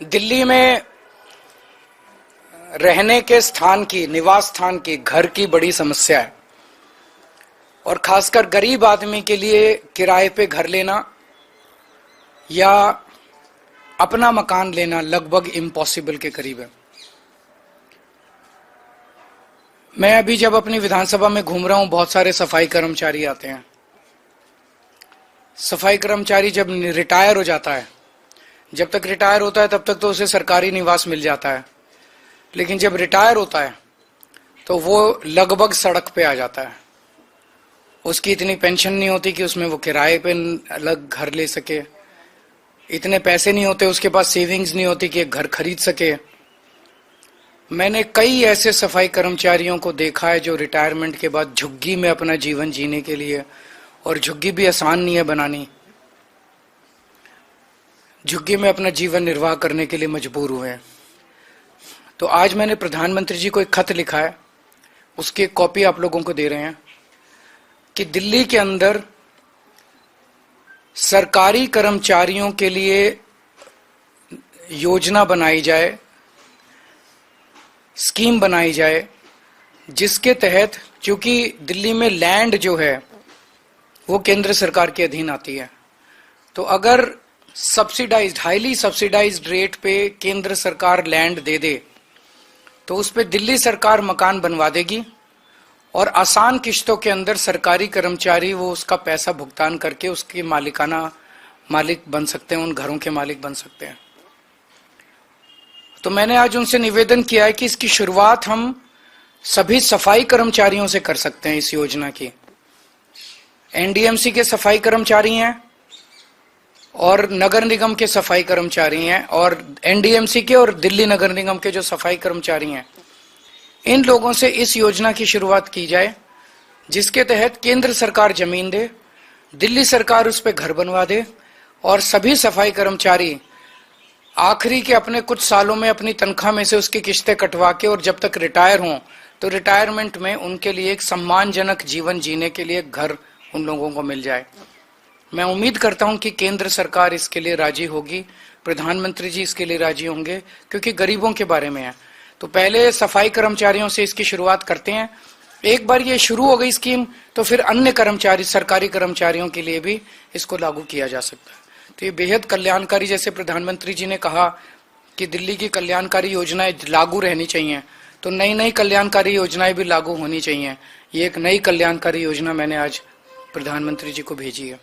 दिल्ली में रहने के स्थान की, निवास स्थान की, घर की बड़ी समस्या है और खासकर गरीब आदमी के लिए किराए पे घर लेना या अपना मकान लेना लगभग इम्पॉसिबल के करीब है। मैं अभी जब अपनी विधानसभा में घूम रहा हूं, बहुत सारे सफाई कर्मचारी आते हैं। सफाई कर्मचारी जब रिटायर हो जाता है, जब तक रिटायर होता है तब तक तो उसे सरकारी निवास मिल जाता है, लेकिन जब रिटायर होता है तो वो लगभग सड़क पे आ जाता है। उसकी इतनी पेंशन नहीं होती कि उसमें वो किराए पे अलग घर ले सके, इतने पैसे नहीं होते, उसके पास सेविंग्स नहीं होती कि एक घर खरीद सके। मैंने कई ऐसे सफाई कर्मचारियों को देखा है जो रिटायरमेंट के बाद झुग्गी में अपना जीवन जीने के लिए, और झुग्गी भी आसान नहीं है बनानी, झुग्गी में अपना जीवन निर्वाह करने के लिए मजबूर हुए हैं। तो आज मैंने प्रधानमंत्री जी को एक खत लिखा है, उसकी एक कॉपी आप लोगों को दे रहे हैं कि दिल्ली के अंदर सरकारी कर्मचारियों के लिए योजना बनाई जाए, स्कीम बनाई जाए, जिसके तहत, क्योंकि दिल्ली में लैंड जो है वो केंद्र सरकार के अधीन आती है, तो अगर सब्सिडाइज्ड, हाईली सब्सिडाइज्ड रेट पे केंद्र सरकार लैंड दे दे तो उस पे दिल्ली सरकार मकान बनवा देगी और आसान किश्तों के अंदर सरकारी कर्मचारी वो उसका पैसा भुगतान करके उसकी मालिक बन सकते हैं, उन घरों के मालिक बन सकते हैं। तो मैंने आज उनसे निवेदन किया है कि इसकी शुरुआत हम सभी सफाई कर्मचारियों से कर सकते हैं। इस योजना की एनडीएमसी के सफाई कर्मचारी हैं और नगर निगम के सफाई कर्मचारी हैं, और एनडीएमसी के और दिल्ली नगर निगम के जो सफाई कर्मचारी हैं, इन लोगों से इस योजना की शुरुआत की जाए, जिसके तहत केंद्र सरकार जमीन दे, दिल्ली सरकार उस पर घर बनवा दे और सभी सफाई कर्मचारी आखिरी के अपने कुछ सालों में अपनी तनख्वाह में से उसकी किश्तें कटवा के, और जब तक रिटायर हों तो रिटायरमेंट में उनके लिए एक सम्मानजनक जीवन जीने के लिए घर उन लोगों को मिल जाए। मैं उम्मीद करता हूं कि केंद्र सरकार इसके लिए राजी होगी, प्रधानमंत्री जी इसके लिए राजी होंगे, क्योंकि गरीबों के बारे में है। तो पहले सफाई कर्मचारियों से इसकी शुरुआत करते हैं। एक बार ये शुरू हो गई स्कीम तो फिर अन्य कर्मचारी, सरकारी कर्मचारियों के लिए भी इसको लागू किया जा सकता है। तो ये बेहद कल्याणकारी, जैसे प्रधानमंत्री जी ने कहा कि दिल्ली की कल्याणकारी योजनाएं लागू रहनी चाहिए, तो नई नई कल्याणकारी योजनाएं भी लागू होनी चाहिए। ये एक नई कल्याणकारी योजना मैंने आज प्रधानमंत्री जी को भेजी है।